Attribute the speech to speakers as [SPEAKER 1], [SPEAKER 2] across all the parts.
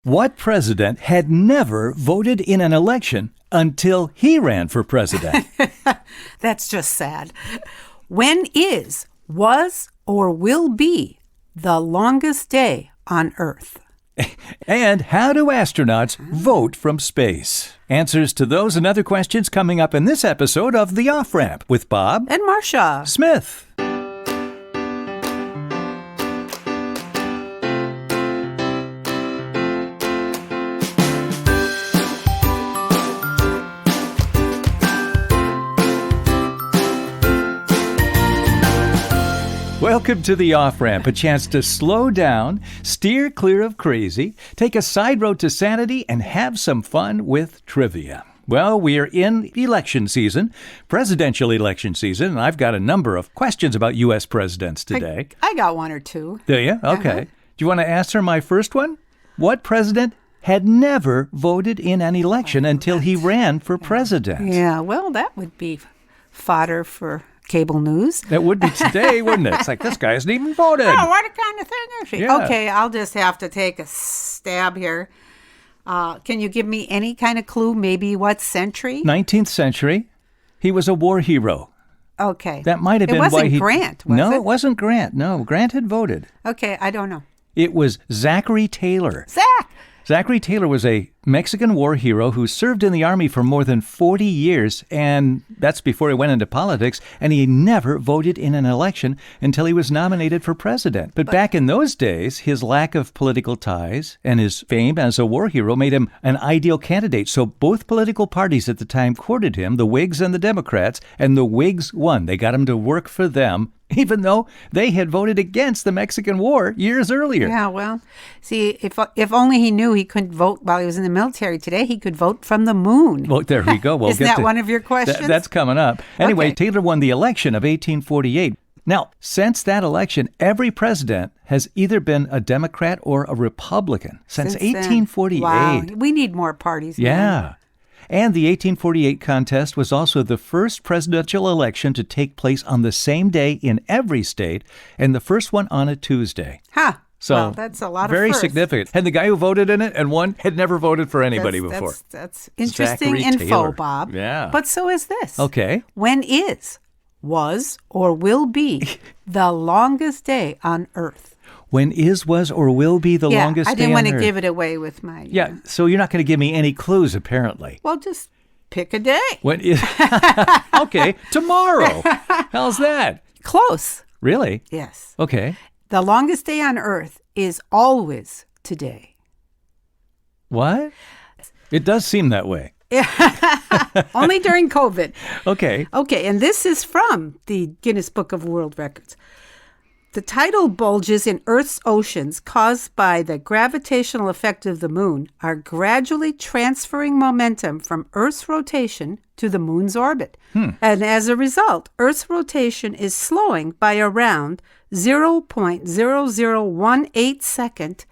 [SPEAKER 1] What president had never voted in an election until he ran for president?
[SPEAKER 2] That's just sad. When is, was, or will be the longest day on Earth?
[SPEAKER 1] And how do astronauts vote from space? Answers to those and other questions coming up in this episode of The Off-Ramp with Bob
[SPEAKER 2] And Marcia
[SPEAKER 1] Smith. Welcome to The Off-Ramp, a chance to slow down, steer clear of crazy, take a side road to sanity, and have some fun with trivia. Well, we are in election season, presidential election season, and I've got a number of questions about U.S. presidents today.
[SPEAKER 2] I got one or two.
[SPEAKER 1] Do you? Okay. Do you want to answer my first one? What president had never voted in an election until he ran for president?
[SPEAKER 2] Yeah, well, that would be fodder for cable news.
[SPEAKER 1] That would be today, wouldn't it? It's like, this guy hasn't even voted.
[SPEAKER 2] Oh, what kind of thing is he?
[SPEAKER 1] Yeah.
[SPEAKER 2] Okay, I'll just have to take a stab here. Can you give me any kind of clue? Maybe what century?
[SPEAKER 1] 19th century. He was a war hero.
[SPEAKER 2] Okay.
[SPEAKER 1] That might have been
[SPEAKER 2] why
[SPEAKER 1] he...
[SPEAKER 2] It wasn't Grant, was it?
[SPEAKER 1] No, it wasn't Grant. No, Grant had voted.
[SPEAKER 2] Okay, I don't know.
[SPEAKER 1] It was Zachary Taylor. Zachary Taylor was a Mexican war hero who served in the Army for more than 40 years, and that's before he went into politics, and he never voted in an election until he was nominated for president. But back in those days, his lack of political ties and his fame as a war hero made him an ideal candidate. So both political parties at the time courted him, the Whigs and the Democrats, and the Whigs won. They got him to work for them, even though they had voted against the Mexican War years earlier.
[SPEAKER 2] Yeah, well, see, if only he knew he couldn't vote while he was in the military today, he could vote from the moon.
[SPEAKER 1] Well, there we go. We'll
[SPEAKER 2] Isn't that one of your questions?
[SPEAKER 1] That's coming up. Anyway,
[SPEAKER 2] Okay.
[SPEAKER 1] Taylor won the election of 1848. Now, since that election, every president has either been a Democrat or a Republican since
[SPEAKER 2] Since then.
[SPEAKER 1] 1848.
[SPEAKER 2] Wow, we need more parties. man.
[SPEAKER 1] Yeah. And the 1848 contest was also the first presidential election to take place on the same day in every state, and the first one on a Tuesday.
[SPEAKER 2] Huh.
[SPEAKER 1] So
[SPEAKER 2] well, that's a lot of
[SPEAKER 1] very
[SPEAKER 2] firsts.
[SPEAKER 1] significant. And the guy who voted in it and won had never voted for anybody before.
[SPEAKER 2] That's interesting
[SPEAKER 1] Zachary
[SPEAKER 2] info,
[SPEAKER 1] Taylor.
[SPEAKER 2] Bob.
[SPEAKER 1] Yeah.
[SPEAKER 2] But so is this.
[SPEAKER 1] Okay.
[SPEAKER 2] When is, was, or will be the longest day on Earth?
[SPEAKER 1] When is, was, or will be the longest day
[SPEAKER 2] I didn't want
[SPEAKER 1] on
[SPEAKER 2] to
[SPEAKER 1] Earth.
[SPEAKER 2] give it away with my...
[SPEAKER 1] Yeah, so you're not going to give me any clues, apparently.
[SPEAKER 2] Well, just pick a day.
[SPEAKER 1] When is... Okay, tomorrow. How's that?
[SPEAKER 2] Close.
[SPEAKER 1] Really?
[SPEAKER 2] Yes.
[SPEAKER 1] Okay.
[SPEAKER 2] The longest day on Earth is always today.
[SPEAKER 1] What? It does seem that way.
[SPEAKER 2] Only during COVID.
[SPEAKER 1] Okay.
[SPEAKER 2] Okay, and this is from the Guinness Book of World Records. The tidal bulges in Earth's oceans caused by the gravitational effect of the moon are gradually transferring momentum from Earth's rotation to the moon's orbit. And as a result, Earth's rotation is slowing by around 0.0018 second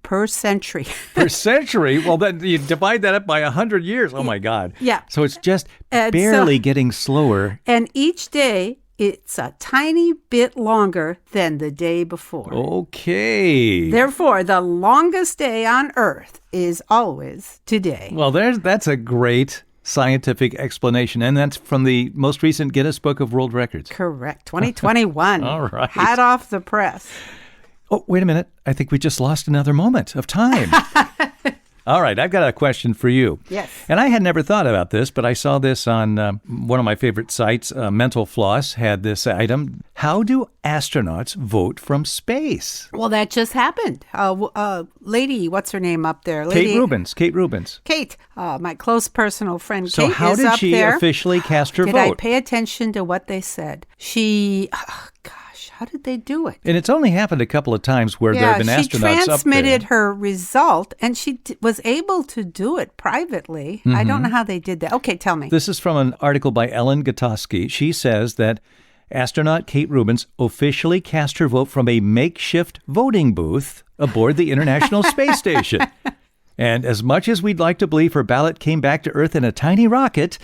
[SPEAKER 2] per century.
[SPEAKER 1] Per century? Well, then you divide that up by 100 years. Oh, my God.
[SPEAKER 2] Yeah.
[SPEAKER 1] So it's just
[SPEAKER 2] And
[SPEAKER 1] barely getting slower.
[SPEAKER 2] And each day, it's a tiny bit longer than the day before.
[SPEAKER 1] Okay.
[SPEAKER 2] Therefore, the longest day on Earth is always today.
[SPEAKER 1] Well, that's a great scientific explanation, and that's from the most recent Guinness Book of World Records.
[SPEAKER 2] Correct. 2021.
[SPEAKER 1] All right.
[SPEAKER 2] Hot off the press.
[SPEAKER 1] Oh, wait a minute. I think we just lost another moment of time. All right, I've got a question for you.
[SPEAKER 2] Yes.
[SPEAKER 1] And I had never thought about this, but I saw this on one of my favorite sites. Mental Floss had this item. How do astronauts vote from space?
[SPEAKER 2] Well, that just happened. Lady, what's her name up there?
[SPEAKER 1] Kate Rubins.
[SPEAKER 2] Kate, my close personal friend
[SPEAKER 1] So
[SPEAKER 2] Kate
[SPEAKER 1] how
[SPEAKER 2] is
[SPEAKER 1] did
[SPEAKER 2] up
[SPEAKER 1] she
[SPEAKER 2] there.
[SPEAKER 1] officially cast her
[SPEAKER 2] Did I
[SPEAKER 1] vote?
[SPEAKER 2] pay attention to what they said? How did they do it?
[SPEAKER 1] And it's only happened a couple of times where there have been astronauts
[SPEAKER 2] she
[SPEAKER 1] up there.
[SPEAKER 2] transmitted her result, and she was able to do it privately. I don't know how they did that. Okay, tell me.
[SPEAKER 1] This is from an article by Ellen Gutowski. She says that astronaut Kate Rubins officially cast her vote from a makeshift voting booth aboard the International Space Station. And as much as we'd like to believe her ballot came back to Earth in a tiny rocket,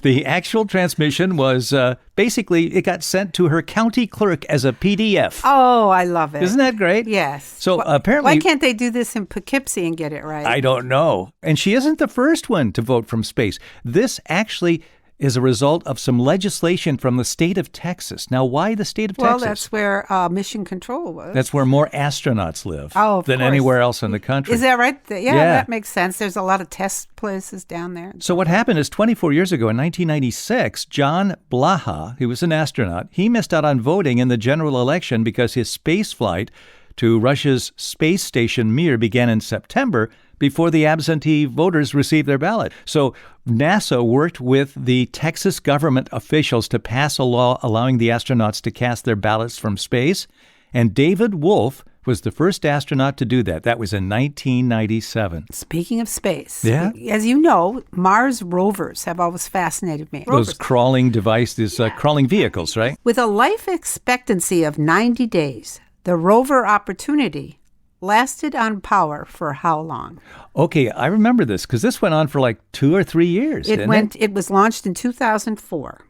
[SPEAKER 1] The actual transmission was basically, it got sent to her county clerk as a PDF.
[SPEAKER 2] Oh, I love it.
[SPEAKER 1] Isn't that great?
[SPEAKER 2] Yes.
[SPEAKER 1] So apparently...
[SPEAKER 2] Why can't they do this in Poughkeepsie and get it right?
[SPEAKER 1] I don't know. And she isn't the first one to vote from space. This actually is a result of some legislation from the state of Texas. Now, why the state of Texas?
[SPEAKER 2] Well, that's where Mission Control was.
[SPEAKER 1] That's where more astronauts live than
[SPEAKER 2] course.
[SPEAKER 1] Anywhere else in the country.
[SPEAKER 2] Is that right? Yeah, that makes sense. There's a lot of test places down there.
[SPEAKER 1] So what happened is 24 years ago in 1996, John Blaha, who was an astronaut, he missed out on voting in the general election because his space flight to Russia's space station Mir began in September before the absentee voters received their ballot. So NASA worked with the Texas government officials to pass a law allowing the astronauts to cast their ballots from space. And David Wolf was the first astronaut to do that. That was in 1997.
[SPEAKER 2] Speaking of space,
[SPEAKER 1] yeah?
[SPEAKER 2] As you know, Mars rovers have always fascinated me.
[SPEAKER 1] Those crawling devices, crawling vehicles, right?
[SPEAKER 2] With a life expectancy of 90 days, the rover Opportunity lasted on power for how long?
[SPEAKER 1] Okay, I remember this because this went on for like 2 or 3 years.
[SPEAKER 2] It was launched in 2004.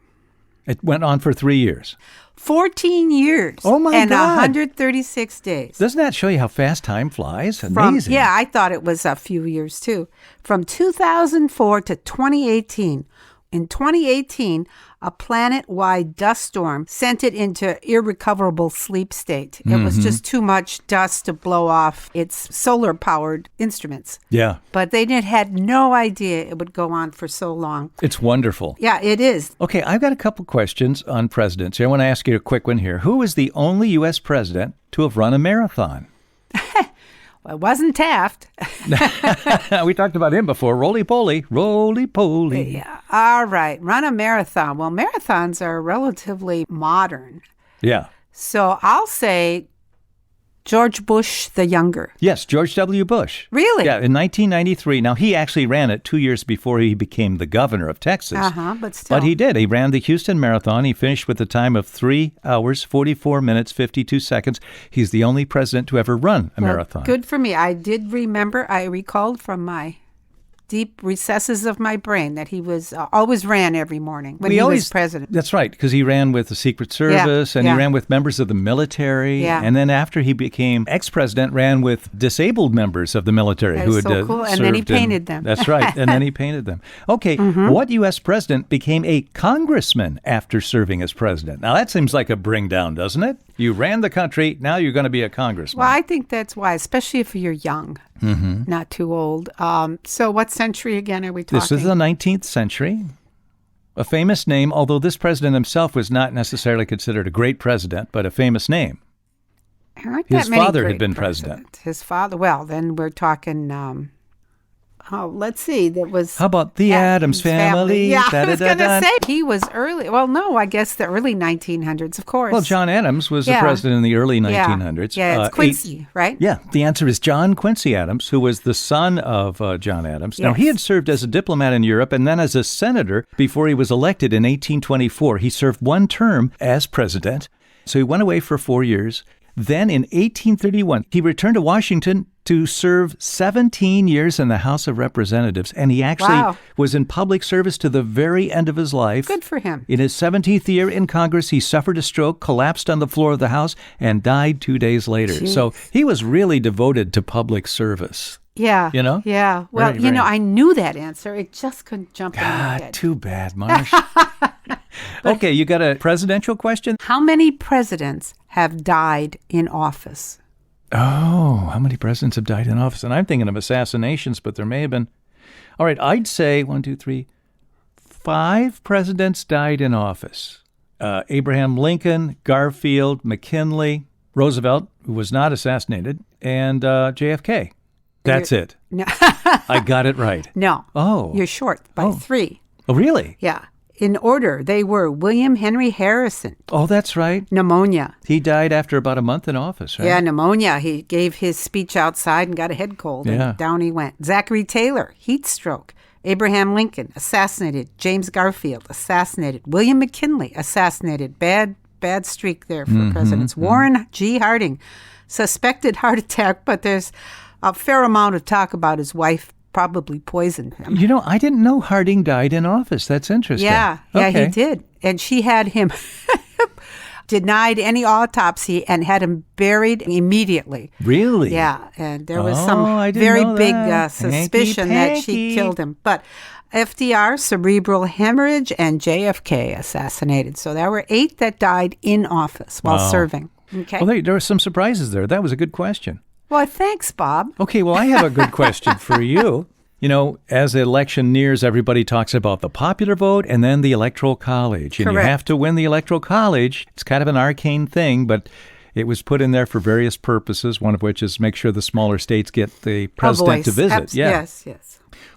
[SPEAKER 1] It went on for 3 years.
[SPEAKER 2] 14 years.
[SPEAKER 1] Oh my
[SPEAKER 2] and
[SPEAKER 1] God.
[SPEAKER 2] 136 days.
[SPEAKER 1] Doesn't that show you how fast time flies? Amazing.
[SPEAKER 2] I thought it was a few years too. From 2004 to 2018. In 2018, a planet-wide dust storm sent it into irrecoverable sleep state. It was just too much dust to blow off its solar-powered instruments.
[SPEAKER 1] Yeah.
[SPEAKER 2] But they had no idea it would go on for so long.
[SPEAKER 1] It's wonderful.
[SPEAKER 2] Yeah, it is.
[SPEAKER 1] Okay, I've got a couple questions on presidency. I want to ask you a quick one here. Who is the only U.S. president to have run a marathon?
[SPEAKER 2] Well, it wasn't Taft.
[SPEAKER 1] We talked about him before. Roly-poly, roly-poly.
[SPEAKER 2] Yeah. All right. Run a marathon. Well, marathons are relatively modern.
[SPEAKER 1] Yeah.
[SPEAKER 2] So I'll say George Bush the Younger.
[SPEAKER 1] Yes, George W. Bush.
[SPEAKER 2] Really?
[SPEAKER 1] Yeah, in 1993. Now, he actually ran it 2 years before he became the governor of Texas.
[SPEAKER 2] But still.
[SPEAKER 1] But he did. He ran the Houston Marathon. He finished with a time of 3 hours, 44 minutes, 52 seconds. He's the only president to ever run a marathon.
[SPEAKER 2] Good for me. I recalled from my deep recesses of my brain that he was always ran every morning when he was president.
[SPEAKER 1] That's right, because he ran with the Secret Service and he ran with members of the military.
[SPEAKER 2] Yeah.
[SPEAKER 1] And then after he became ex-president, ran with disabled members of the military who had
[SPEAKER 2] so cool. And then he painted them.
[SPEAKER 1] That's right. And then he painted them. Okay, what U.S. president became a congressman after serving as president? Now, that seems like a bring down, doesn't it? You ran the country, now you're going to be a congressman.
[SPEAKER 2] Well, I think that's wise, especially if you're young, not too old. So what century again are we talking?
[SPEAKER 1] This is the 19th century. A famous name, although this president himself was not necessarily considered a great president, but a famous name. His father had been president.
[SPEAKER 2] His father, well, then we're talking... let's see. That was.
[SPEAKER 1] How about the Addams Family?
[SPEAKER 2] Yeah, I was going to say he was early. Well, no, I guess the early 1900s, of course.
[SPEAKER 1] Well, John Adams was the president in the early 1900s.
[SPEAKER 2] Yeah, it's Quincy, right?
[SPEAKER 1] Yeah, the answer is John Quincy Adams, who was the son of John Adams. Now, he had served as a diplomat in Europe and then as a senator before he was elected in 1824. He served one term as president, so he went away for 4 years. Then in 1831, he returned to Washington to serve 17 years in the House of Representatives, and he actually was in public service to the very end of his life.
[SPEAKER 2] Good for him.
[SPEAKER 1] In his 17th year in Congress, he suffered a stroke, collapsed on the floor of the House, and died 2 days later.
[SPEAKER 2] Jeez.
[SPEAKER 1] So he was really devoted to public service.
[SPEAKER 2] Yeah.
[SPEAKER 1] You know?
[SPEAKER 2] Yeah. Well,
[SPEAKER 1] very.
[SPEAKER 2] I knew that answer. It just couldn't jump in my head.
[SPEAKER 1] Too bad, Marcia. Okay, you got a presidential question?
[SPEAKER 2] How many presidents have died in office?
[SPEAKER 1] Oh, how many presidents have died in office? And I'm thinking of assassinations, but there may have been. All right, I'd say 1, 2, 3, 5 presidents died in office. Abraham Lincoln, Garfield, McKinley, Roosevelt, who was not assassinated, and JFK. That's it.
[SPEAKER 2] No.
[SPEAKER 1] I got it right.
[SPEAKER 2] No.
[SPEAKER 1] Oh.
[SPEAKER 2] You're short by 3.
[SPEAKER 1] Oh, really?
[SPEAKER 2] Yeah. In order, they were William Henry Harrison.
[SPEAKER 1] Oh, that's right.
[SPEAKER 2] Pneumonia.
[SPEAKER 1] He died after about a month in office, right?
[SPEAKER 2] Yeah, pneumonia. He gave his speech outside and got a head cold, and down he went. Zachary Taylor, heat stroke. Abraham Lincoln, assassinated. James Garfield, assassinated. William McKinley, assassinated. Bad streak there for presidents. Warren G. Harding, suspected heart attack, but there's a fair amount of talk about his wife probably poisoned him.
[SPEAKER 1] You know, I didn't know Harding died in office. That's interesting.
[SPEAKER 2] Yeah,
[SPEAKER 1] Okay.
[SPEAKER 2] he did. And she had him denied any autopsy and had him buried immediately.
[SPEAKER 1] Really?
[SPEAKER 2] Yeah, and there was
[SPEAKER 1] I
[SPEAKER 2] some
[SPEAKER 1] didn't
[SPEAKER 2] very
[SPEAKER 1] know
[SPEAKER 2] big
[SPEAKER 1] that.
[SPEAKER 2] suspicion that she
[SPEAKER 1] Hanky-panky.
[SPEAKER 2] killed him. But FDR, cerebral hemorrhage, and JFK assassinated. So there were 8 that died in office while
[SPEAKER 1] Wow.
[SPEAKER 2] serving. Okay.
[SPEAKER 1] Well, there were some surprises there. That was a good question.
[SPEAKER 2] Well, thanks, Bob.
[SPEAKER 1] Okay, well, I have a good question for you. You know, as the election nears, everybody talks about the popular vote and then the Electoral College. And
[SPEAKER 2] Correct.
[SPEAKER 1] you have to win the Electoral College. It's kind of an arcane thing, but it was put in there for various purposes, one of which is make sure the smaller states get the president to
[SPEAKER 2] voice.
[SPEAKER 1] visit.
[SPEAKER 2] Yes.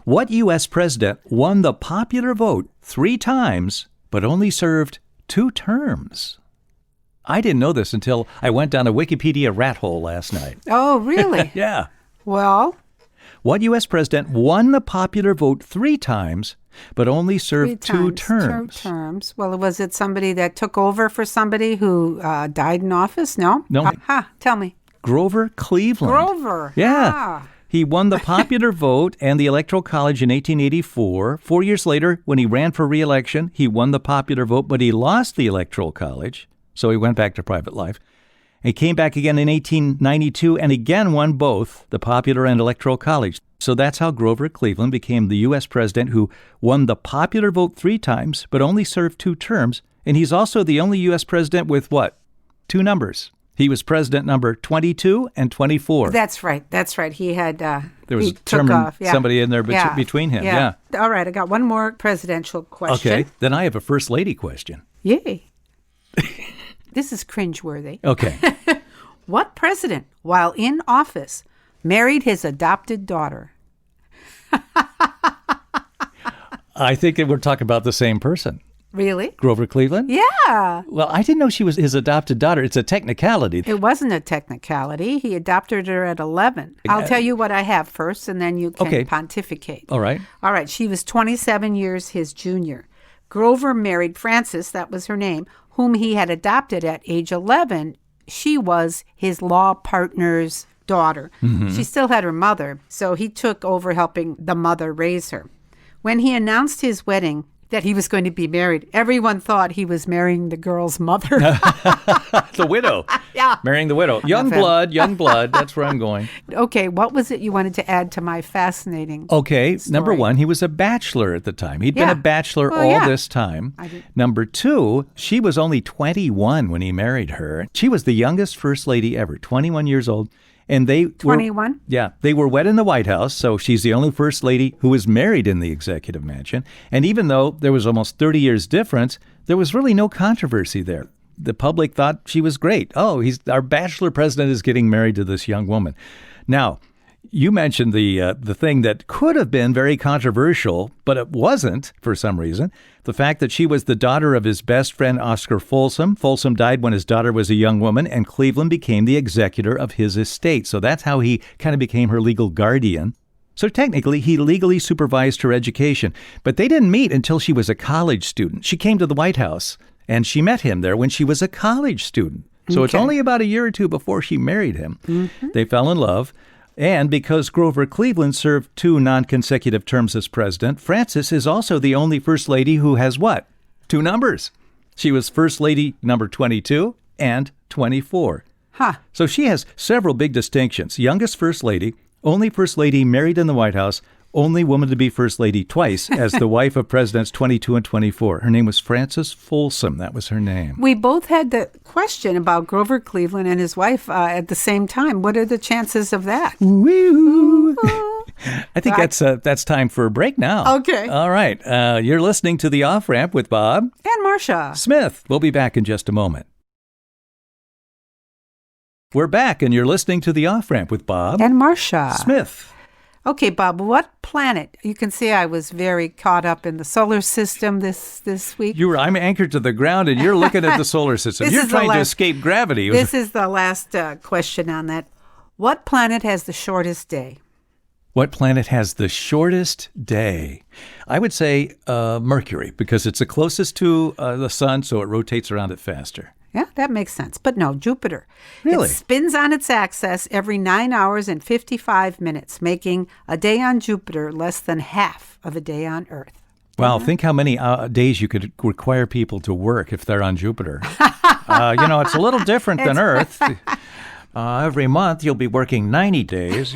[SPEAKER 1] What U.S. president won the popular vote 3 times, but only served 2 terms? I didn't know this until I went down a Wikipedia rat hole last night.
[SPEAKER 2] Oh, really?
[SPEAKER 1] Yeah.
[SPEAKER 2] Well,
[SPEAKER 1] What U.S. president won the popular vote 3 times, but only served 2 terms?
[SPEAKER 2] 2 terms. Well, was it somebody that took over for somebody who died in office? No?
[SPEAKER 1] No.
[SPEAKER 2] Tell me.
[SPEAKER 1] Grover Cleveland.
[SPEAKER 2] Grover.
[SPEAKER 1] Yeah.
[SPEAKER 2] Ah.
[SPEAKER 1] He won the popular vote and the Electoral College in 1884. 4 years later, when he ran for re-election, he won the popular vote, but he lost the Electoral College, so he went back to private life. He came back again in 1892 and again won both the popular and Electoral College. So that's how Grover Cleveland became the U.S. president who won the popular vote 3 times, but only served 2 terms. And he's also the only U.S. president with what? 2 numbers. He was president number 22 and 24.
[SPEAKER 2] That's right. He had
[SPEAKER 1] There was
[SPEAKER 2] he
[SPEAKER 1] a term,
[SPEAKER 2] took off. Yeah.
[SPEAKER 1] somebody in there between him. Yeah.
[SPEAKER 2] All right. I got one more presidential question.
[SPEAKER 1] Okay. Then I have a first lady question.
[SPEAKER 2] Yay. This is cringeworthy.
[SPEAKER 1] Okay.
[SPEAKER 2] What president, while in office, married his adopted daughter?
[SPEAKER 1] I think that we're talking about the same person.
[SPEAKER 2] Really?
[SPEAKER 1] Grover Cleveland?
[SPEAKER 2] Yeah.
[SPEAKER 1] Well, I didn't know she was his adopted daughter. It's a technicality.
[SPEAKER 2] It wasn't a technicality. He adopted her at 11. I'll tell you what I have first, and then you can
[SPEAKER 1] Okay.
[SPEAKER 2] pontificate.
[SPEAKER 1] All right.
[SPEAKER 2] All right. She was 27 years his junior. Grover married Frances, that was her name, whom he had adopted at age 11. She was his law partner's daughter. She still had her mother, so he took over helping the mother raise her. When he announced his wedding, that he was going to be married, everyone thought he was marrying the girl's mother.
[SPEAKER 1] The widow.
[SPEAKER 2] Yeah.
[SPEAKER 1] Marrying the widow. Young blood. That's where I'm going.
[SPEAKER 2] Okay, what was it you wanted to add to my fascinating
[SPEAKER 1] Okay, number
[SPEAKER 2] story?
[SPEAKER 1] 1, he was a bachelor at the time. He'd been
[SPEAKER 2] Yeah.
[SPEAKER 1] a bachelor
[SPEAKER 2] Oh,
[SPEAKER 1] all
[SPEAKER 2] yeah.
[SPEAKER 1] this time.
[SPEAKER 2] I did-
[SPEAKER 1] Number 2, she was only 21 when he married her. She was the youngest first lady ever, 21 years old. And they
[SPEAKER 2] 21?
[SPEAKER 1] Yeah, they were wed in the White House, so she's the only first lady who was married in the executive mansion. And even though there was almost 30 years difference, there was really no controversy there. The public thought she was great. Oh, our bachelor president is getting married to this young woman. Now, you mentioned the thing that could have been very controversial, but it wasn't for some reason. The fact that she was the daughter of his best friend, Oscar Folsom. Folsom died when his daughter was a young woman, and Cleveland became the executor of his estate. So that's how he kind of became her legal guardian. So technically, he legally supervised her education. But they didn't meet until she was a college student. She came to the White House, and she met him there when she was a college student. So it's
[SPEAKER 2] Okay.
[SPEAKER 1] only about a year or 2 before she married him. They fell in love. And because Grover Cleveland served 2 non-consecutive terms as president, Frances is also the only first lady who has what? 2 numbers. She was first lady number 22 and 24.
[SPEAKER 2] Huh.
[SPEAKER 1] So she has several big distinctions. Youngest first lady, only first lady married in the White House, only woman to be first lady twice as the wife of presidents 22 and 24. Her name was Frances Folsom. That was her name.
[SPEAKER 2] We both had the question about Grover Cleveland and his wife at the same time. What are the chances of that?
[SPEAKER 1] Woo! I think that's time for a break now.
[SPEAKER 2] Okay.
[SPEAKER 1] All right. You're listening to The Off-Ramp with Bob
[SPEAKER 2] And Marcia.
[SPEAKER 1] Smith. We'll be back in just a moment. We're back, and you're listening to The Off-Ramp with Bob
[SPEAKER 2] And Marcia.
[SPEAKER 1] Smith.
[SPEAKER 2] Okay, Bob, what planet? You can see I was very caught up in the solar system this week.
[SPEAKER 1] I'm anchored to the ground, and you're looking at the solar system.
[SPEAKER 2] This
[SPEAKER 1] You're
[SPEAKER 2] is the
[SPEAKER 1] trying to
[SPEAKER 2] last-
[SPEAKER 1] escape gravity.
[SPEAKER 2] This is the last question on that. What planet has the shortest day?
[SPEAKER 1] What planet has the shortest day? I would say Mercury, because it's the closest to the sun, so it rotates around it faster.
[SPEAKER 2] Yeah, that makes sense. But no, Jupiter.
[SPEAKER 1] Really?
[SPEAKER 2] It spins on its axis every 9 hours and 55 minutes, making a day on Jupiter less than half of a day on Earth.
[SPEAKER 1] Wow, think how many days you could require people to work if they're on Jupiter. It's a little different than Earth. Every month you'll be working 90 days.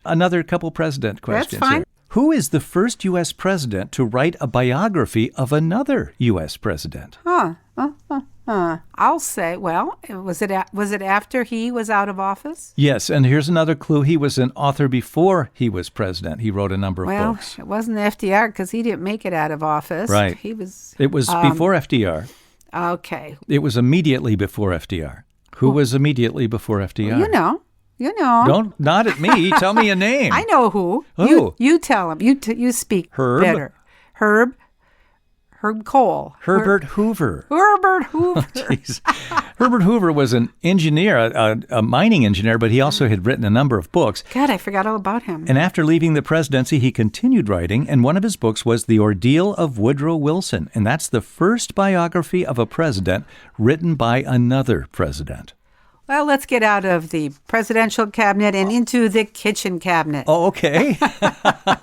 [SPEAKER 1] Another couple president questions.
[SPEAKER 2] That's fine.
[SPEAKER 1] Here. Who is the first U.S. president to write a biography of another U.S. president?
[SPEAKER 2] I'll say, was it after he was out of office?
[SPEAKER 1] Yes, and here's another clue. He was an author before he was president. He wrote a number of books.
[SPEAKER 2] Well, it wasn't FDR because he didn't make it out of office.
[SPEAKER 1] Right. It was before FDR.
[SPEAKER 2] Okay.
[SPEAKER 1] It was immediately before FDR. Who was immediately before FDR?
[SPEAKER 2] You know.
[SPEAKER 1] Don't nod at me. Tell me a name.
[SPEAKER 2] I know who.
[SPEAKER 1] Who?
[SPEAKER 2] You tell him. You speak
[SPEAKER 1] Herb?
[SPEAKER 2] better. Herb Cole.
[SPEAKER 1] Herbert Hoover.
[SPEAKER 2] Herbert Hoover.
[SPEAKER 1] Jeez. Herbert Hoover was an engineer, a mining engineer, but he also had written a number of books.
[SPEAKER 2] God, I forgot all about him.
[SPEAKER 1] And after leaving the presidency, he continued writing, and one of his books was The Ordeal of Woodrow Wilson. And that's the first biography of a president written by another president.
[SPEAKER 2] Well, let's get out of the presidential cabinet and into the kitchen cabinet.
[SPEAKER 1] Oh, okay.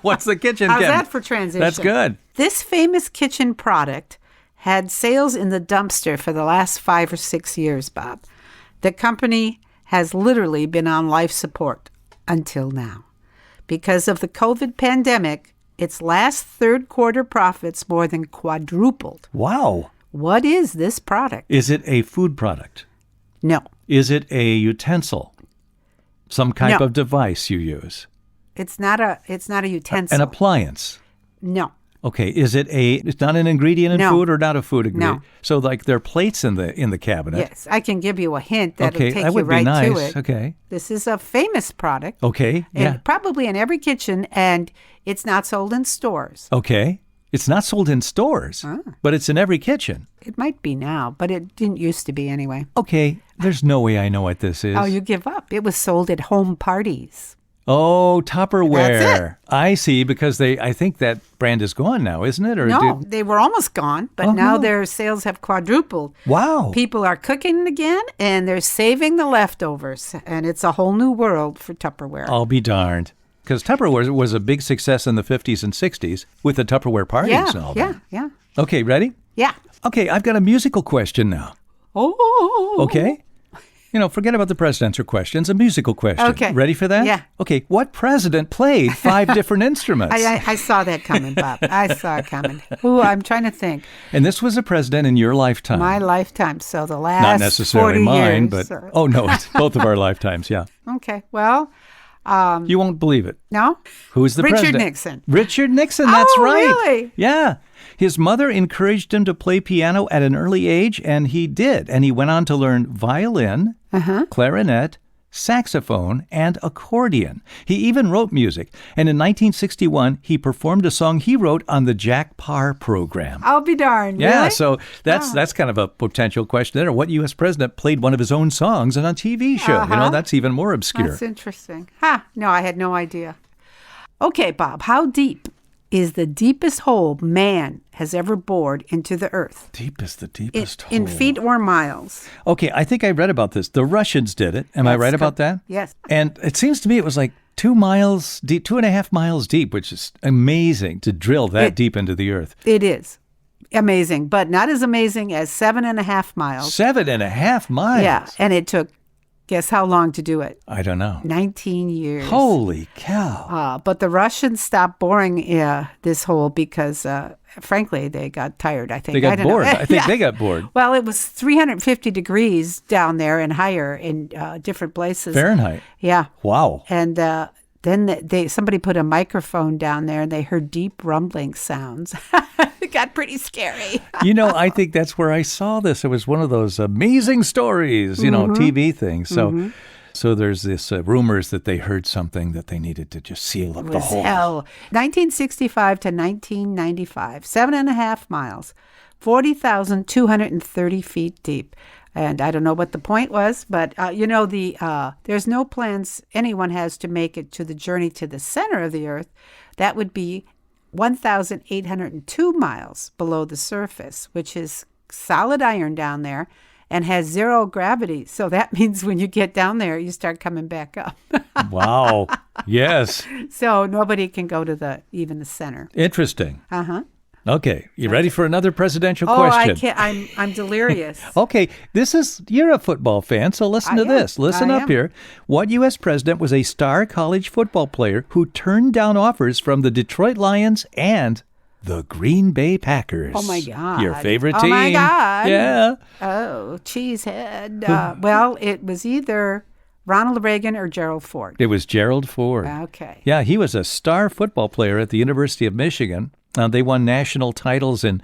[SPEAKER 1] What's the kitchen
[SPEAKER 2] How's
[SPEAKER 1] cabinet?
[SPEAKER 2] that for transition?
[SPEAKER 1] That's good.
[SPEAKER 2] This famous kitchen product had sales in the dumpster for the last 5 or 6 years, Bob. The company has literally been on life support until now. Because of the COVID pandemic, its last third quarter profits more than quadrupled.
[SPEAKER 1] Wow.
[SPEAKER 2] What is this product?
[SPEAKER 1] Is it a food product?
[SPEAKER 2] No.
[SPEAKER 1] Is it a utensil? Some type
[SPEAKER 2] No.
[SPEAKER 1] of device you use?
[SPEAKER 2] It's not a utensil.
[SPEAKER 1] An appliance?
[SPEAKER 2] No.
[SPEAKER 1] Okay, it's not an ingredient in
[SPEAKER 2] No.
[SPEAKER 1] food or not a food ingredient?
[SPEAKER 2] No.
[SPEAKER 1] So like there are plates in the cabinet.
[SPEAKER 2] Yes, I can give you a hint that'll
[SPEAKER 1] Okay,
[SPEAKER 2] take
[SPEAKER 1] that
[SPEAKER 2] you
[SPEAKER 1] would
[SPEAKER 2] right
[SPEAKER 1] be nice.
[SPEAKER 2] to it.
[SPEAKER 1] Okay.
[SPEAKER 2] This is a famous product.
[SPEAKER 1] Okay. Yeah.
[SPEAKER 2] And probably in every kitchen, and it's not sold in stores.
[SPEAKER 1] Okay. It's not sold in stores, but it's in every kitchen.
[SPEAKER 2] It might be now, but it didn't used to be anyway.
[SPEAKER 1] Okay, there's no way I know what this is.
[SPEAKER 2] Oh, you give up. It was sold at home parties.
[SPEAKER 1] Oh, Tupperware.
[SPEAKER 2] That's it.
[SPEAKER 1] I see, because I think that brand is gone now, isn't it? Or
[SPEAKER 2] No, they were almost gone, but now their sales have quadrupled.
[SPEAKER 1] Wow.
[SPEAKER 2] People are cooking again, and they're saving the leftovers, and it's a whole new world for Tupperware.
[SPEAKER 1] I'll be darned. Because Tupperware was a big success in the 50s and 60s with the Tupperware parties and all that.
[SPEAKER 2] Yeah.
[SPEAKER 1] Okay, ready?
[SPEAKER 2] Yeah.
[SPEAKER 1] Okay, I've got a musical question now.
[SPEAKER 2] Oh.
[SPEAKER 1] Okay? Forget about the presidential questions, a musical question.
[SPEAKER 2] Okay.
[SPEAKER 1] Ready for that?
[SPEAKER 2] Yeah.
[SPEAKER 1] Okay, what president played 5 different instruments?
[SPEAKER 2] I saw that coming, Bob. I saw it coming. Ooh, I'm trying to think.
[SPEAKER 1] And this was a president in your lifetime.
[SPEAKER 2] My lifetime. So the last
[SPEAKER 1] Not necessarily
[SPEAKER 2] 40
[SPEAKER 1] mine,
[SPEAKER 2] years,
[SPEAKER 1] but... Oh, no, it's both of our lifetimes, yeah.
[SPEAKER 2] Okay. Well,
[SPEAKER 1] You won't believe it.
[SPEAKER 2] no?
[SPEAKER 1] Who's the
[SPEAKER 2] Richard
[SPEAKER 1] president?
[SPEAKER 2] Nixon.
[SPEAKER 1] Richard Nixon, that's
[SPEAKER 2] Oh,
[SPEAKER 1] right.
[SPEAKER 2] really?
[SPEAKER 1] Yeah. His mother encouraged him to play piano at an early age, and he did. And he went on to learn violin, clarinet, saxophone, and accordion. He even wrote music. And in 1961, he performed a song he wrote on the Jack Paar program.
[SPEAKER 2] I'll be darned.
[SPEAKER 1] Yeah,
[SPEAKER 2] Really?
[SPEAKER 1] so that's kind of a potential question there. What U.S. president played one of his own songs on a TV show? That's even more obscure.
[SPEAKER 2] That's interesting. No, I had no idea. Okay, Bob, how deep is the deepest hole man has ever bored into the earth?
[SPEAKER 1] Deep is the deepest hole.
[SPEAKER 2] In feet or miles?
[SPEAKER 1] Okay, I think I read about this. The Russians did it. Am I right about that?
[SPEAKER 2] Yes.
[SPEAKER 1] And it seems to me it was like 2 miles deep, 2.5 miles deep, which is amazing to drill that deep into the earth.
[SPEAKER 2] It is amazing, but not as amazing as 7.5 miles.
[SPEAKER 1] 7.5 miles?
[SPEAKER 2] Yeah, and it took, guess how long to do it?
[SPEAKER 1] I don't know.
[SPEAKER 2] 19 years.
[SPEAKER 1] Holy cow.
[SPEAKER 2] But the Russians stopped boring this hole because, frankly, they got tired, I think.
[SPEAKER 1] They got
[SPEAKER 2] I don't know.
[SPEAKER 1] bored. I think
[SPEAKER 2] Yeah.
[SPEAKER 1] they got bored.
[SPEAKER 2] Well, it was 350 degrees down there and higher in different places.
[SPEAKER 1] Fahrenheit.
[SPEAKER 2] Yeah.
[SPEAKER 1] Wow.
[SPEAKER 2] And then somebody put a microphone down there and they heard deep rumbling sounds. It got pretty scary.
[SPEAKER 1] I think that's where I saw this. It was one of those amazing stories, TV things. So there's this rumors that they heard something that they needed to just seal up
[SPEAKER 2] It
[SPEAKER 1] the
[SPEAKER 2] was
[SPEAKER 1] hole.
[SPEAKER 2] hell. 1965 to 1995, 7.5 miles, 40,230 feet deep. And I don't know what the point was, but there's no plans anyone has to make it to the journey to the center of the earth. That would be 1,802 miles below the surface, which is solid iron down there. and has zero gravity. So that means when you get down there, you start coming back up.
[SPEAKER 1] Wow. Yes.
[SPEAKER 2] So nobody can go to even the center.
[SPEAKER 1] Interesting.
[SPEAKER 2] Uh-huh.
[SPEAKER 1] Okay. You ready for another presidential
[SPEAKER 2] Oh,
[SPEAKER 1] question?
[SPEAKER 2] I can't. I'm delirious.
[SPEAKER 1] Okay. You're a football fan, so listen to this. Listen up here. What U.S. president was a star college football player who turned down offers from the Detroit Lions and the Green Bay Packers?
[SPEAKER 2] Oh, my God.
[SPEAKER 1] Your favorite team.
[SPEAKER 2] Oh, my God.
[SPEAKER 1] Yeah.
[SPEAKER 2] Oh, cheesehead. Well, it was either Ronald Reagan or Gerald Ford.
[SPEAKER 1] It was Gerald Ford.
[SPEAKER 2] Okay.
[SPEAKER 1] Yeah, he was a star football player at the University of Michigan. They won national titles in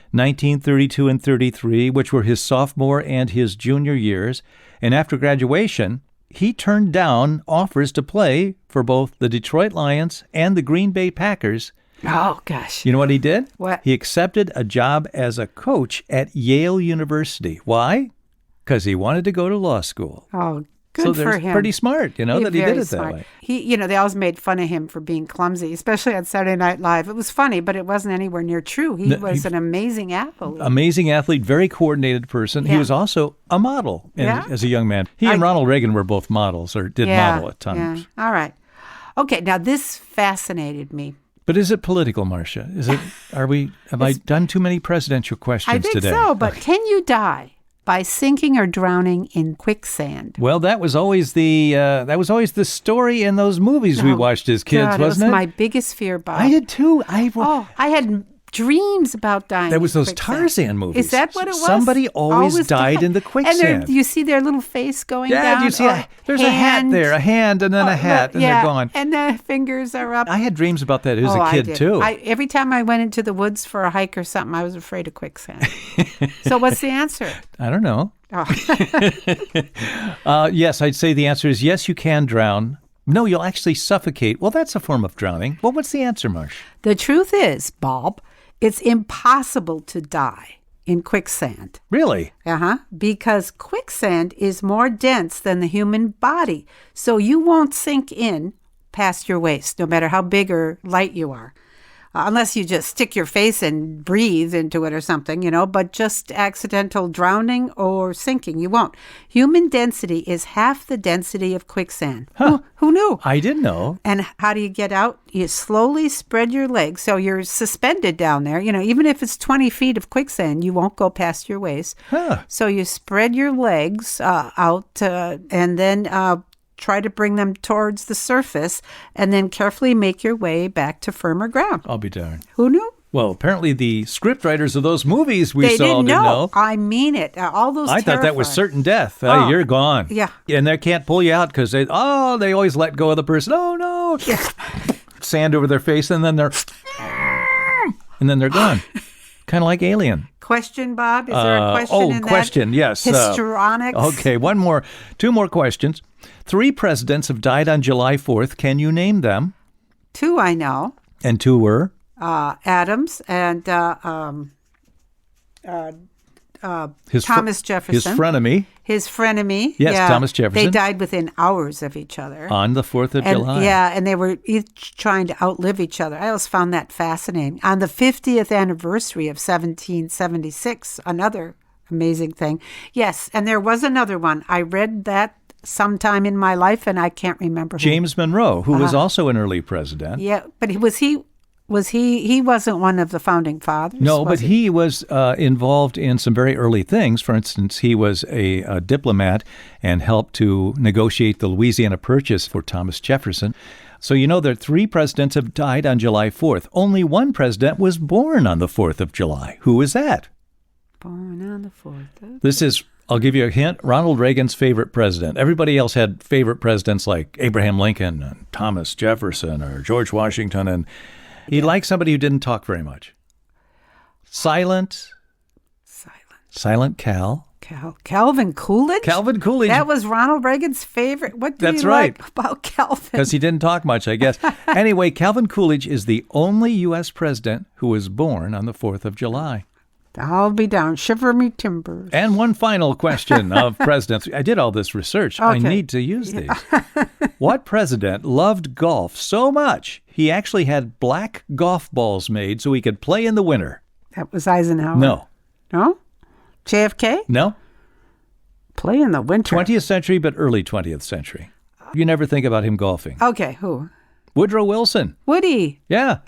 [SPEAKER 1] 1932 and 33, which were his sophomore and his junior years. And after graduation, he turned down offers to play for both the Detroit Lions and the Green Bay Packers.
[SPEAKER 2] Oh, gosh.
[SPEAKER 1] You know what he did?
[SPEAKER 2] What?
[SPEAKER 1] He accepted a job as a coach at Yale University. Why? Because he wanted to go to law school.
[SPEAKER 2] Oh, good for him.
[SPEAKER 1] Pretty smart, that he did it that way.
[SPEAKER 2] They always made fun of him for being clumsy, especially on Saturday Night Live. It was funny, but it wasn't anywhere near true. He was an amazing athlete.
[SPEAKER 1] Amazing athlete, very coordinated person.
[SPEAKER 2] Yeah.
[SPEAKER 1] He was also a model as a young man. He and Ronald Reagan were both models, or did model at times.
[SPEAKER 2] Yeah. All right. Okay, now this fascinated me.
[SPEAKER 1] But is it political, Marcia? Have I done too many presidential questions today?
[SPEAKER 2] I think so, but can you die by sinking or drowning in quicksand?
[SPEAKER 1] Well, that was always the story in those movies we watched as kids,
[SPEAKER 2] God,
[SPEAKER 1] wasn't it?
[SPEAKER 2] It was my biggest fear, Bob.
[SPEAKER 1] I did too.
[SPEAKER 2] I had dreams about dying.
[SPEAKER 1] There was
[SPEAKER 2] in
[SPEAKER 1] those
[SPEAKER 2] quicksand.
[SPEAKER 1] Tarzan movies.
[SPEAKER 2] Is that what it was?
[SPEAKER 1] Somebody always died in the quicksand.
[SPEAKER 2] And you see their little face going down.
[SPEAKER 1] Yeah, you see, there's a hat there, a hand, and then a hat, and they're gone.
[SPEAKER 2] And the fingers are up.
[SPEAKER 1] I had dreams about that as a kid too.
[SPEAKER 2] Every time I went into the woods for a hike or something, I was afraid of quicksand. So what's the answer?
[SPEAKER 1] I don't know.
[SPEAKER 2] Oh.
[SPEAKER 1] Yes, I'd say the answer is yes, you can drown. No, you'll actually suffocate. Well, that's a form of drowning. Well, what's the answer, Marsh?
[SPEAKER 2] The truth is, Bob, it's impossible to die in quicksand.
[SPEAKER 1] Really?
[SPEAKER 2] Because quicksand is more dense than the human body. So you won't sink in past your waist, no matter how big or light you are. Unless you just stick your face and breathe into it or something, but just accidental drowning or sinking, you won't. Human density is half the density of quicksand.
[SPEAKER 1] Huh.
[SPEAKER 2] Who knew?
[SPEAKER 1] I didn't know.
[SPEAKER 2] And how do you get out? You slowly spread your legs. So you're suspended down there. Even if it's 20 feet of quicksand, you won't go past your waist.
[SPEAKER 1] Huh.
[SPEAKER 2] So you spread your legs out and then try to bring them towards the surface, and then carefully make your way back to firmer ground.
[SPEAKER 1] I'll be darned.
[SPEAKER 2] Who knew?
[SPEAKER 1] Well, apparently the scriptwriters of those movies we saw
[SPEAKER 2] didn't
[SPEAKER 1] know.
[SPEAKER 2] I mean it. All those
[SPEAKER 1] I thought that was certain death. You're gone.
[SPEAKER 2] Yeah.
[SPEAKER 1] And they can't pull you out because they always let go of the person. Oh, no.
[SPEAKER 2] Yeah.
[SPEAKER 1] Sand over their face, and then they're gone. Kind of like Alien.
[SPEAKER 2] Question, Bob? Is there a question in that?
[SPEAKER 1] Question, yes.
[SPEAKER 2] Histrionics?
[SPEAKER 1] Okay, two more questions. 3 presidents have died on July 4th. Can you name them?
[SPEAKER 2] 2 I know.
[SPEAKER 1] And 2 were?
[SPEAKER 2] Adams and Thomas Jefferson.
[SPEAKER 1] His frenemy.
[SPEAKER 2] His frenemy.
[SPEAKER 1] Yes,
[SPEAKER 2] yeah.
[SPEAKER 1] Thomas Jefferson.
[SPEAKER 2] They died within hours of each other.
[SPEAKER 1] On the 4th of July.
[SPEAKER 2] Yeah, and they were each trying to outlive each other. I always found that fascinating. On the 50th anniversary of 1776, another amazing thing. Yes, and there was another one. I read that sometime in my life, and I can't remember who.
[SPEAKER 1] James Monroe, who was also an early president.
[SPEAKER 2] Yeah, but he wasn't one of the founding fathers?
[SPEAKER 1] No, but he was involved in some very early things. For instance, he was a diplomat and helped to negotiate the Louisiana Purchase for Thomas Jefferson. So you know that 3 presidents have died on July 4th. Only 1 president was born on the 4th of July. Who is that?
[SPEAKER 2] Born on the 4th.
[SPEAKER 1] This is, I'll give you a hint, Ronald Reagan's favorite president. Everybody else had favorite presidents like Abraham Lincoln and Thomas Jefferson or George Washington, and he liked somebody who didn't talk very much. Silent Cal.
[SPEAKER 2] Calvin Coolidge?
[SPEAKER 1] Calvin Coolidge.
[SPEAKER 2] That was Ronald Reagan's favorite. What do you like about Calvin?
[SPEAKER 1] Because he didn't talk much, I guess. Anyway, Calvin Coolidge is the only U.S. president who was born on the 4th of July.
[SPEAKER 2] I'll be down. Shiver me timbers.
[SPEAKER 1] And one final question of presidents. I did all this research. Okay. I need to use these. What president loved golf so much he actually had black golf balls made so he could play in the winter?
[SPEAKER 2] That was Eisenhower.
[SPEAKER 1] No.
[SPEAKER 2] No? JFK?
[SPEAKER 1] No.
[SPEAKER 2] Play in the winter.
[SPEAKER 1] 20th century, but early 20th century. You never think about him golfing.
[SPEAKER 2] Okay, who?
[SPEAKER 1] Woodrow Wilson.
[SPEAKER 2] Woody.
[SPEAKER 1] Yeah.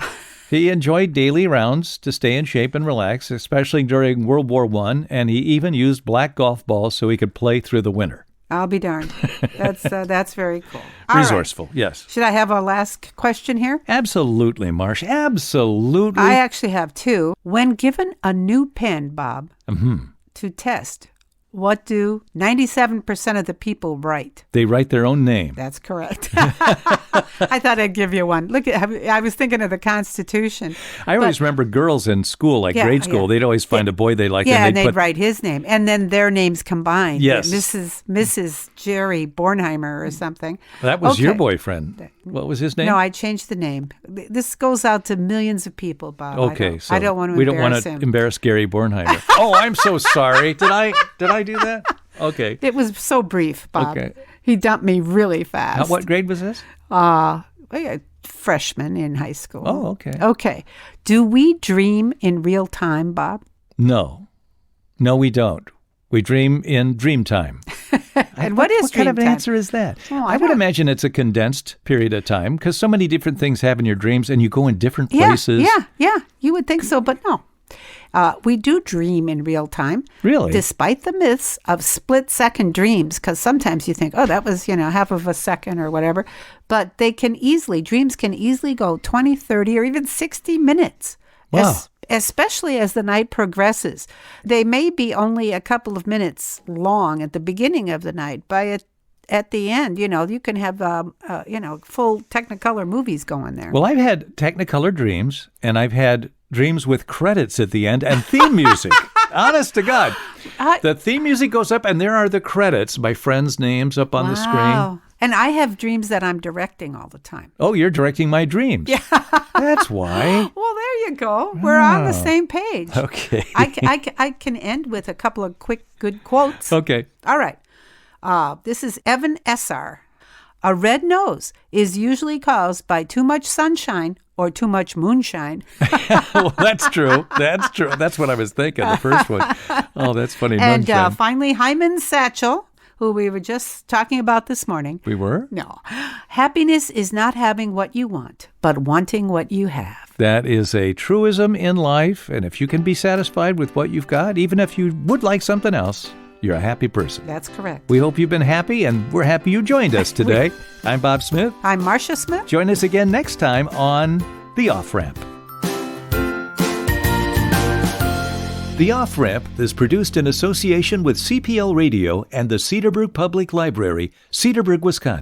[SPEAKER 1] He enjoyed daily rounds to stay in shape and relax, especially during World War I, and he even used black golf balls so he could play through the winter.
[SPEAKER 2] I'll be darned. That's very cool. All
[SPEAKER 1] Resourceful,
[SPEAKER 2] right.
[SPEAKER 1] yes.
[SPEAKER 2] Should I have a last question here?
[SPEAKER 1] Absolutely, Marcia. Absolutely.
[SPEAKER 2] I actually have two. When given a new pen, Bob, to test, what do 97% of the people write?
[SPEAKER 1] They write their own name.
[SPEAKER 2] That's correct. I thought I'd give you one. Look, I was thinking of the Constitution.
[SPEAKER 1] I always remember girls in school, like grade school, they'd always find a boy they liked.
[SPEAKER 2] Yeah, and they'd write his name. And then their names combined.
[SPEAKER 1] Yes.
[SPEAKER 2] Mrs. Jerry Bornheimer or something.
[SPEAKER 1] That was your boyfriend. What was his name?
[SPEAKER 2] No, I changed the name. This goes out to millions of people, Bob.
[SPEAKER 1] Okay,
[SPEAKER 2] I don't want to
[SPEAKER 1] we don't
[SPEAKER 2] embarrass
[SPEAKER 1] want to
[SPEAKER 2] him.
[SPEAKER 1] embarrass Gary Bornheimer. Oh, I'm so sorry. Did I do that? Okay.
[SPEAKER 2] It was so brief, Bob.
[SPEAKER 1] Okay.
[SPEAKER 2] He dumped me really fast.
[SPEAKER 1] What grade was this?
[SPEAKER 2] Freshman in high school.
[SPEAKER 1] Oh, okay.
[SPEAKER 2] Okay. Do we dream in real time, Bob?
[SPEAKER 1] No. No, we don't. We dream in dream time.
[SPEAKER 2] And what is
[SPEAKER 1] what
[SPEAKER 2] dream
[SPEAKER 1] kind of an
[SPEAKER 2] time?
[SPEAKER 1] answer is that?
[SPEAKER 2] Oh,
[SPEAKER 1] I would imagine it's a condensed period of time because so many different things happen in your dreams and you go in different places.
[SPEAKER 2] Yeah. You would think so, but no. We do dream in real time.
[SPEAKER 1] Really?
[SPEAKER 2] Despite the myths of split-second dreams, because sometimes you think, oh, that was, half of a second or whatever. But dreams can easily go 20, 30, or even 60 minutes.
[SPEAKER 1] Wow.
[SPEAKER 2] Especially as the night progresses. They may be only a couple of minutes long at the beginning of the night. At the end, you can have, full Technicolor movies going there.
[SPEAKER 1] Well, I've had Technicolor dreams, and I've had dreams with credits at the end and theme music. Honest to God. The theme music goes up, and there are the credits, my friends' names up on the screen.
[SPEAKER 2] And I have dreams that I'm directing all the time.
[SPEAKER 1] Oh, you're directing my dreams. Yeah. That's why.
[SPEAKER 2] Well, there you go. We're on the same page.
[SPEAKER 1] Okay.
[SPEAKER 2] I can end with a couple of quick, good quotes.
[SPEAKER 1] Okay.
[SPEAKER 2] All right. This is Evan Essar. A red nose is usually caused by too much sunshine or too much moonshine.
[SPEAKER 1] Well, that's true. That's true. That's what I was thinking, the first one. Oh, that's funny.
[SPEAKER 2] And finally, Hyman Satchel, who we were just talking about this morning.
[SPEAKER 1] We were?
[SPEAKER 2] No. Happiness is not having what you want, but wanting what you have.
[SPEAKER 1] That is a truism in life. And if you can be satisfied with what you've got, even if you would like something else, you're a happy person.
[SPEAKER 2] That's correct.
[SPEAKER 1] We hope you've been happy, and we're happy you joined us today. I'm Bob Smith.
[SPEAKER 2] I'm Marcia Smith.
[SPEAKER 1] Join us again next time on The Off-Ramp. The Off-Ramp is produced in association with CPL Radio and the Cedarbrook Public Library, Cedarburg, Wisconsin.